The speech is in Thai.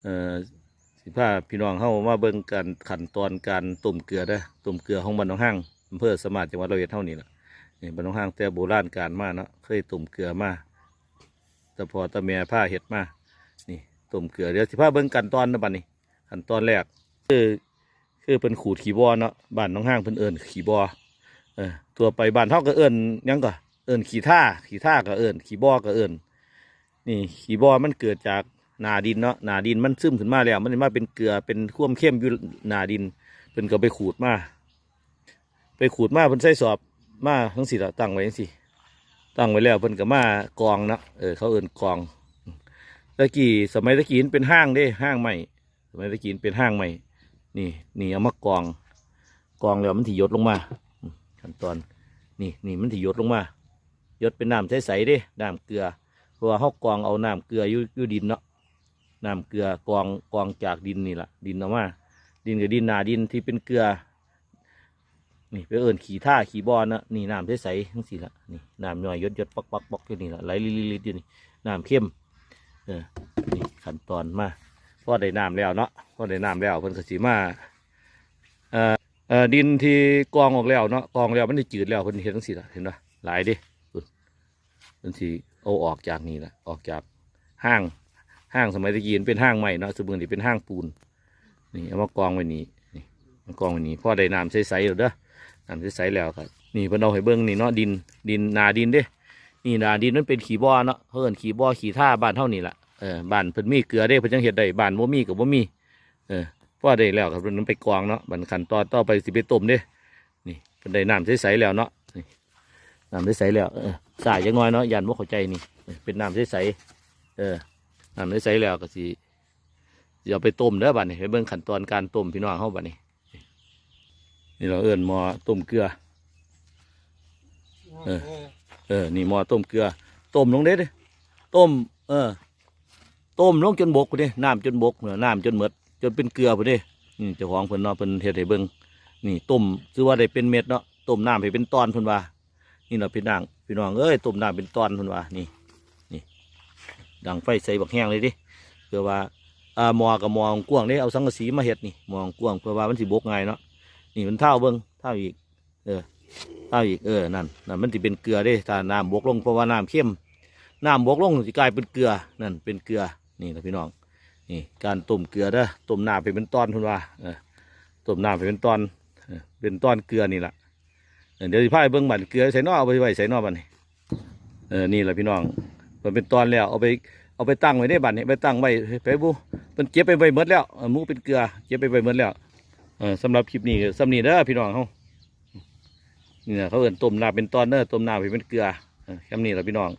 เอ่อสิพาพี่น้องเข้ามาเบิ่งการขั้นตอนการต้มเกลือเด้อต้มเกลือของบ้านหนองห้างอำเภอสมานจังหวัดร้อยเอ็ดเท่านี้ล่ะนี่บ้านหนองห้างแต่โบราณกาลมาเนาะเคยต้มเกลือมาแต่พอตาแม่ผ้าเห็ดมานี่ต้มเกลือเดี๋ยวสิพาเบิ่งขั้นตอนนะบัดนี้ขั้นตอนแรกคือเป็นขูดขี้บอเนาะบ้านหนองห้างเพิ่นเอิ้นขี้บอตัวไปบ้านเฮาก็เอิ้นหยังก็เอิ้นขี้ท่าก็เอิ้นขี้บอก็เอิ้นนี่ขี้บอมันเกิดจากหนาดินเนาะหนาดินมันซึมขึ้นมาแล้วมันมาเป็นเกลือเป็นความเข้มอยู่หนาดินเพิ่นก็ไปขูดมาเพิ่นใส่สอบมาทั้งสี่ละตั้งไว้ทั้งสี่ตั้งไว้แล้วเพิ่นก็มากองเนาะเขาเอิ้นกองสมัยตะกี้เป็นห้างเด้ห้างใหม่สมัยตะกี้เป็นห้างใหม่นี่เอามากองแล้วมันถี่หยดลงมาขั้นตอนนี่มันถี่หยดลงมาหยดเป็นน้ำใสๆเด้น้ำเกลือเพราะว่าเขากองเอาน้ำเกลืออยู่ดินเนาะน้ำเกลือกองจากดินนี่แหละดินออกมาดินกับดินนาดินที่เป็นเกลือนี่ไปเอิญขี่ท่าขี่บอลนะนี่น้ำใสๆทั้งสี่ละนี่น้ำย่อยหยดปักอยู่นี่ละไหลลิดอยู่นี่น้ำเข้มนี่ขั้นตอนมาพอได้น้ำแล้วเนาะพอได้น้ำแล้วเพิ่นก็สิมาดินที่กองออกแล้วเนาะกองแล้วมันจะจืดแล้วเพิ่นเห็นทั้งสี่ละเห็นปะหลายดิเพิ่นสิเอาออกจากนี่ละออกจากห้างสมัยตะกี้เป็นห้างใหม่เนาะสมบูรณ์ที่เป็นห้างปูนนี่เอามากองไว้นี่มากองไว้นี่พอได้น้ำใสๆแล้วเด้อน้ำใสๆแล้วครับนี่เพิ่นเอาให้เบิ่งนี่เนาะดินนาดินเด้นี่นาดินมันเป็นขี้บ่อเนาะเพิ่นขี้บ่อขี้ท่าบ้านเท่านี่แหละบ้านเพิ่นมีเกลือเด้เพิ่นจังเฮ็ดได้บ้านบ่มีก็บ่มีพอได้แล้วครับเพิ่นไปกองเนาะบัดขั้นตอนต่อไปสิไปต้มเด้นี่เพิ่นได้น้ำใสๆแล้วเนาะนี่น้ำใสๆแล้วสายจังน้อยเนาะยันบ่เข้าใจนี่เป็นน้ำใสๆน้ำใสๆแล้วก็สิเอาไปต้มเด้อบัดนี้ไปเบิ่งขั้นตอนการต้มพี่น้องเฮาบัดนี้นี่เราเอิ้นหม้อต้มเกลือนี่หม้อต้มเกลือต้มลงเด้ต้มต้มลงจนบกพุ่นเด้น้ำจนบกน้ำจนหมดจนเป็นเกลือพุ่นเด้นี่เจ้าของเพิ่นเนาะเพิ่นเฮ็ดให้เบิ่งนี่ต้มคือว่าได้เป็นเม็ดเนาะต้มน้ำให้เป็นตอนเพิ่นว่านี่เนาะพี่น้องเอ้ยต้มน้ำเป็นตอนเพิ่นว่านี่ดังไฟใส่บักแห้งเลยดิเพื่อว่าหม้อกับหม้อกว้างนี่เอาสังกะสีมาเฮ็ดนี่หม้อกว้างเพื่อว่ามันสิบกง่ายเนาะนี่มันเท่าเบิ่งเท่าอีกเท่าอีกนั่นมันสิเป็นเกลือเด้ถ้าน้ำบกลงเพราะว่าน้ำเข้มน้ำบกลงสิกลายเป็นเกลือนั่นเป็นเกลือนี่นะพี่น้องนี่การต้มเกลือเด้อต้มน้ำไปเป็นตอนเพิ่นว่าต้มน้ำไปเป็นตอนเกลือนี่แหละเดี๋ยวสิพาไปเบิ่งบัดเกลือใส่นอเอาไปไว้ใส่นอบัดนี้นี่แหละพี่น้องมันเป็นตอนแล้วเอาไปตั้งไว้ได้บัดนี้ไปตั้งไว้ไปบุมันเก็บไปไว้หมดแล้วหมูเป็นเกลือเก็บไปไว้หมดแล้วสำหรับคลิปนี้สำนี้เด้อพี่น้องเขานี่นะเขาเอิ้นต้มน้ำเป็นตอนเด้อต้มน้ำไปเป็นเกลือแค่นี้แหละพี่น้อง